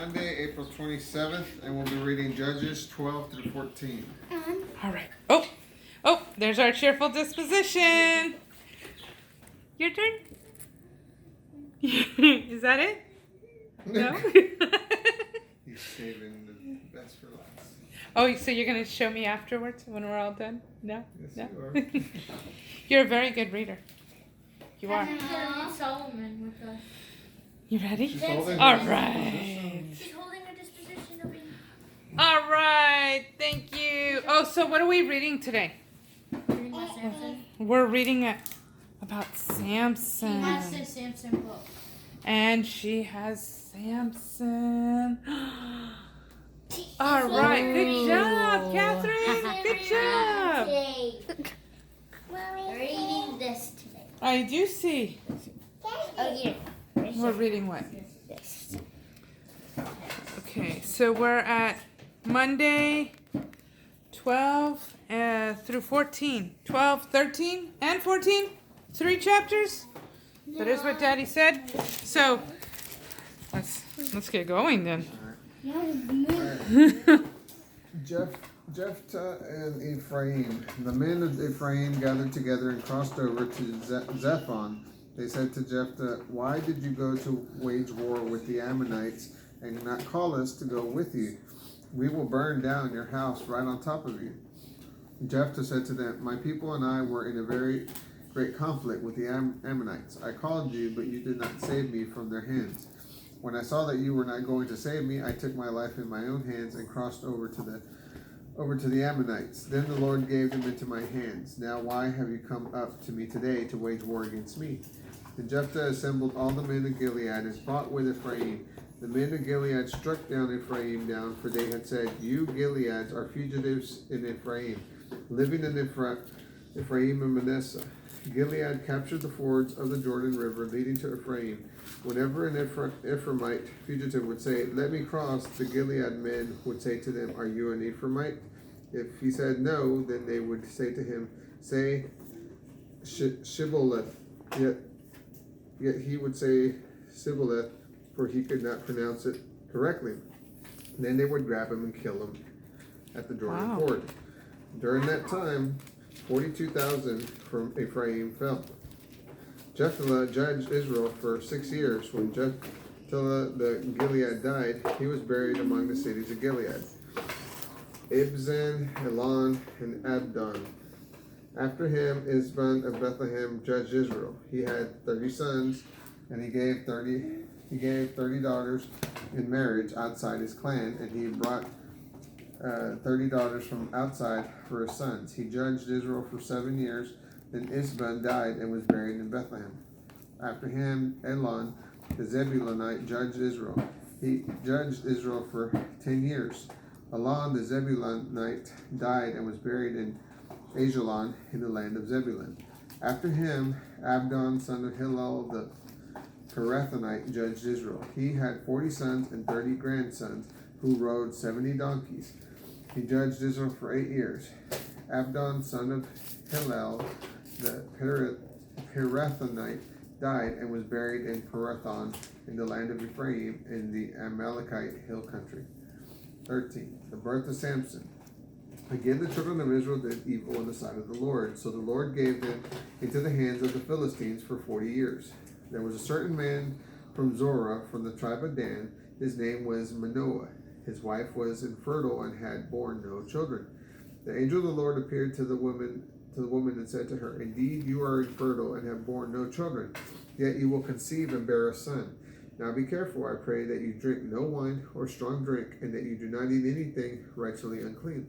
Monday, April 27th, and we'll be reading Judges 12 through 14. All right. Oh, there's our cheerful disposition. Your turn. Is that it? No? He's saving the best for last. Oh, so you're going to show me afterwards when we're all done? No? Yes, No? you are. You're a very good reader. You are. Solomon with us. You ready? She's holding All her right. She's holding her disposition of being. All right. Thank you. Oh, so what are we reading today? Reading about Samson. We're reading about She Samson. has the Samson book. And she has Samson. All right. Good job, Catherine. Good job. We're reading this today. I do see. Oh, here. We're reading what? This. Okay, so we're at Monday 12 through 14. 12, 13, and 14? 3 chapters? That is what Daddy said. So, let's get going then. Alright. Jephthah and Ephraim. The men of Ephraim gathered together and crossed over to Zephon. They said to Jephthah, "Why did you go to wage war with the Ammonites and not call us to go with you? We will burn down your house right on top of you." Jephthah said to them, "My people and I were in a very great conflict with the Ammonites. I called you, but you did not save me from their hands. When I saw that you were not going to save me, I took my life in my own hands and crossed over to the Ammonites. Then the Lord gave them into my hands. Now why have you come up to me today to wage war against me?" And Jephthah assembled all the men of Gilead and fought with Ephraim. The men of Gilead struck down Ephraim down, for they had said, "You Gileads are fugitives in Ephraim, living in Ephraim and Manasseh." Gilead captured the fords of the Jordan River leading to Ephraim. Whenever an Ephraimite fugitive would say, "Let me cross," the Gilead men would say to them, "Are you an Ephraimite?" If he said no, then they would say to him, "Say Shibboleth." Yet he would say Sibboleth, for he could not pronounce it correctly. Then they would grab him and kill him at the Jordan Ford. During that time, 42,000 from Ephraim fell. Jephthah judged Israel for 6 years. When Jephthah the Gilead died, he was buried among the cities of Gilead, Ibzan, Elon, and Abdon. After him, Isban of Bethlehem judged Israel. He had 30 sons, and he gave 30 daughters in marriage outside his clan, and he brought 30 daughters from outside for his sons. He judged Israel for 7 years. Then Isban died and was buried in Bethlehem. After him, Elon, the Zebulunite, judged Israel. He judged Israel for 10 years. Elon, the Zebulunite, died and was buried in Ajalon in the land of Zebulun. After him, Abdon, son of Hillel, the Pirathonite, judged Israel. He had 40 sons and 30 grandsons who rode 70 donkeys. He judged Israel for 8 years. Abdon, son of Hillel, the Pirathonite, died and was buried in Pirathon in the land of Ephraim in the Amalekite hill country. 13. The birth of Samson. Again, the children of Israel did evil in the sight of the Lord, so the Lord gave them into the hands of the Philistines for 40 years. There was a certain man from Zorah, from the tribe of Dan. His name was Manoah. His wife was infertile and had borne no children. The angel of the Lord appeared to the woman and said to her, "Indeed, you are infertile and have borne no children, yet you will conceive and bear a son. Now be careful, I pray, that you drink no wine or strong drink, and that you do not eat anything ritually unclean.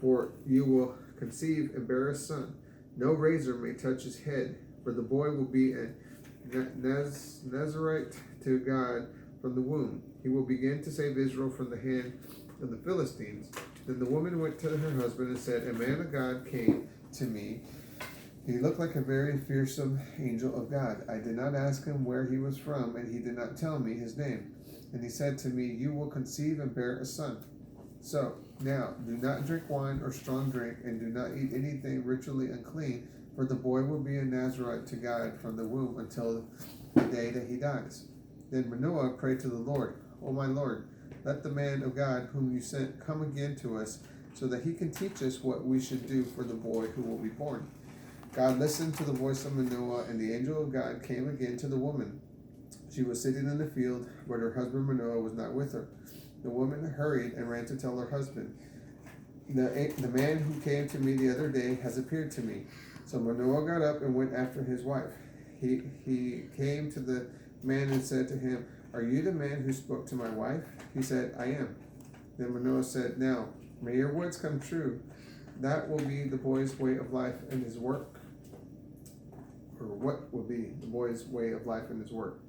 For you will conceive and bear a son. No razor may touch his head, for the boy will be a Nazarite to God from the womb. He will begin to save Israel from the hand of the Philistines." Then the woman went to her husband and said, "A man of God came to me. He looked like a very fearsome angel of God. I did not ask him where he was from, and he did not tell me his name. And he said to me, 'You will conceive and bear a son.' So now do not drink wine or strong drink, and do not eat anything ritually unclean, for the boy will be a Nazarite to God from the womb until the day that he dies." Then Manoah prayed to the Lord, O my Lord, let the man of God whom you sent come again to us, so that he can teach us what we should do for the boy who will be born. God listened to the voice of Manoah, and the angel of God came again to the woman. She was sitting in the field, but her husband Manoah was not with her. The woman hurried and ran to tell her husband, the man who came to me the other day has appeared to me. So Manoah got up and went after his wife. He came to the man and said to him, Are you the man who spoke to my wife? He said, I am. Then Manoah said, Now, may your words come true. That will be the boy's way of life and his work. Or what will be the boy's way of life and his work?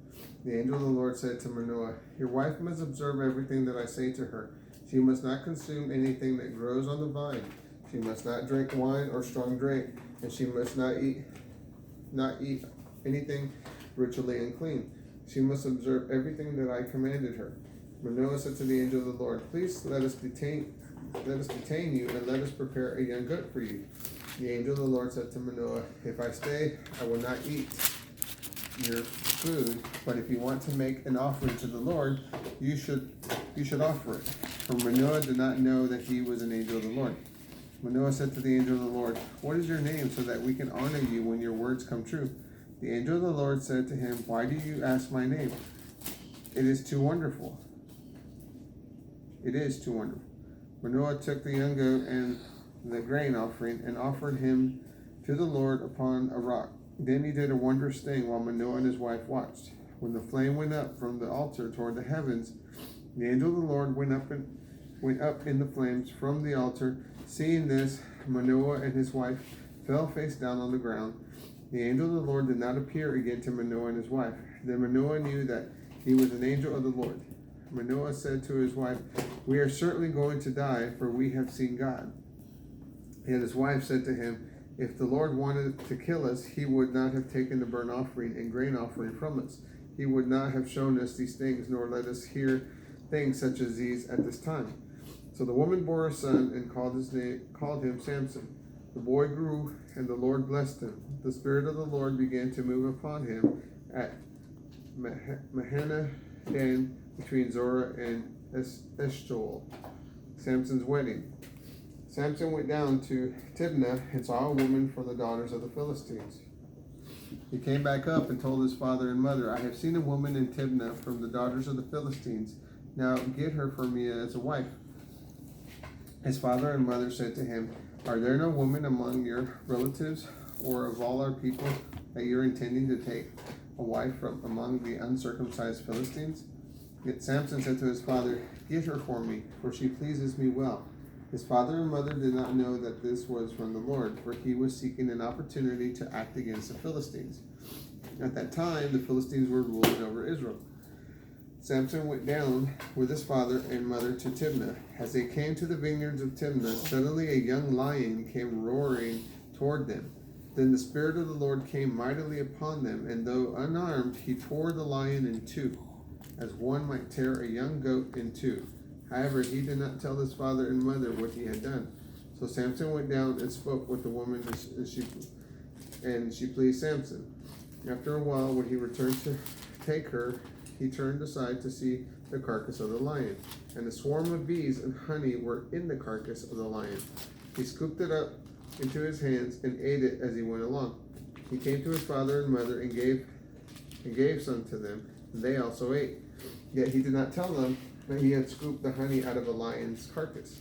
The angel of the Lord said to Manoah, Your wife must observe everything that I say to her. She must not consume anything that grows on the vine. She must not drink wine or strong drink, and she must not eat anything ritually unclean. She must observe everything that I commanded her. Manoah said to the angel of the Lord, Please let us detain you, and let us prepare a young goat for you. The angel of the Lord said to Manoah, If I stay, I will not eat your food, but if you want to make an offering to the Lord, you should offer it. For Manoah did not know that he was an angel of the Lord. Manoah said to the angel of the Lord, What is your name, so that we can honor you when your words come true? The angel of the Lord said to him, Why do you ask my name? It is too wonderful. Manoah took the young goat and the grain offering and offered him to the Lord upon a rock. Then he did a wondrous thing while Manoah and his wife watched. When the flame went up from the altar toward the heavens, the angel of the Lord went up in the flames from the altar. Seeing this, Manoah and his wife fell face down on the ground. The angel of the Lord did not appear again to Manoah and his wife. Then Manoah knew that he was an angel of the Lord. Manoah said to his wife, We are certainly going to die, for we have seen God. Yet his wife said to him, If the Lord wanted to kill us, he would not have taken the burnt offering and grain offering from us. He would not have shown us these things, nor let us hear things such as these at this time. So the woman bore a son and called him Samson. The boy grew, and the Lord blessed him. The Spirit of the Lord began to move upon him at Mahanaim, between Zorah and Eshtaol, Samson's wedding. Samson went down to Timnah and saw a woman from the daughters of the Philistines. He came back up and told his father and mother, I have seen a woman in Timnah from the daughters of the Philistines. Now get her for me as a wife. His father and mother said to him, Are there no women among your relatives or of all our people that you're intending to take a wife from among the uncircumcised Philistines? Yet Samson said to his father, Get her for me, for she pleases me well. His father and mother did not know that this was from the Lord, for he was seeking an opportunity to act against the Philistines. At that time, the Philistines were ruling over Israel. Samson went down with his father and mother to Timnah. As they came to the vineyards of Timnah, suddenly a young lion came roaring toward them. Then the Spirit of the Lord came mightily upon them, and though unarmed, he tore the lion in two, as one might tear a young goat in two. However, he did not tell his father and mother what he had done. So Samson went down and spoke with the woman, and she pleased Samson. After a while, when he returned to take her, he turned aside to see the carcass of the lion, and a swarm of bees and honey were in the carcass of the lion. He scooped it up into his hands and ate it as he went along. He came to his father and mother and gave some to them, and they also ate. Yet he did not tell them that he had scooped the honey out of a lion's carcass.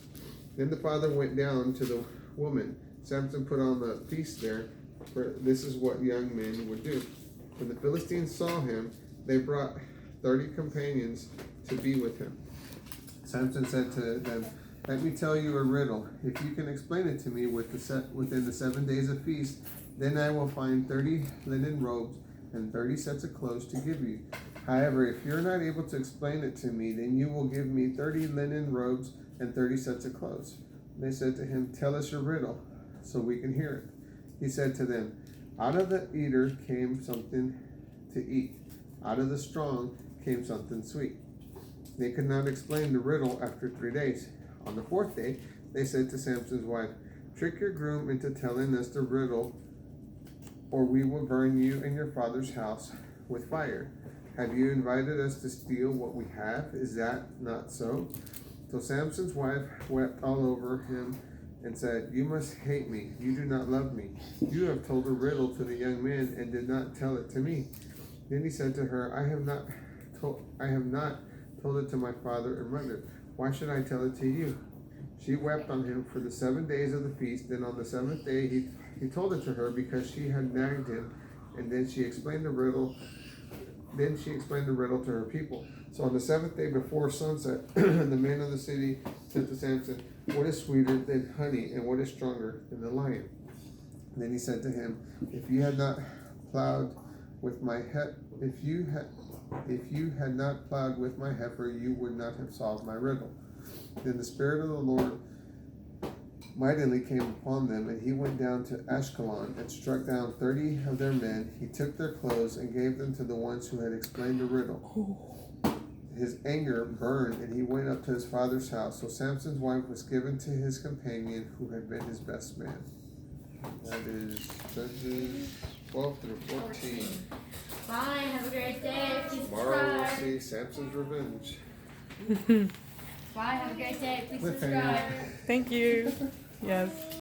Then the father went down to the woman. Samson put on the feast there, for this is what young men would do. When the Philistines saw him, they brought 30 companions to be with him. Samson said to them, Let me tell you a riddle. If you can explain it to me within the 7 days of feast, then I will find 30 linen robes and 30 sets of clothes to give you. However, if you're not able to explain it to me, then you will give me 30 linen robes and 30 sets of clothes. They said to him, Tell us your riddle, so we can hear it. He said to them, Out of the eater came something to eat. Out of the strong came something sweet. They could not explain the riddle after 3 days. On the 4th day, they said to Samson's wife, Trick your groom into telling us the riddle, or we will burn you and your father's house with fire. Have you invited us to steal what we have? Is that not so? So Samson's wife wept all over him and said, You must hate me. You do not love me. You have told a riddle to the young men and did not tell it to me. Then he said to her, I have not told it to my father and mother. Why should I tell it to you? She wept on him for the 7 days of the feast. Then on the seventh day he told it to her because she had nagged him, and then she explained the riddle. Then she explained the riddle to her people. So on the seventh day before sunset, the men of the city said to Samson, What is sweeter than honey, and what is stronger than the lion? And then he said to him, If you had not plowed with my if you had not plowed with my heifer, you would not have solved my riddle. Then the Spirit of the Lord mightily came upon them, and he went down to Ashkelon and struck down 30 of their men. He took their clothes and gave them to the ones who had explained the riddle. His anger burned, and he went up to his father's house. So Samson's wife was given to his companion, who had been his best man. That is Judges 12 through 14. Bye. Have a great day. Please Tomorrow we'll subscribe. see Samson's revenge. Bye. Have a great day. Please Cliffhanger. subscribe. Thank you. Yes.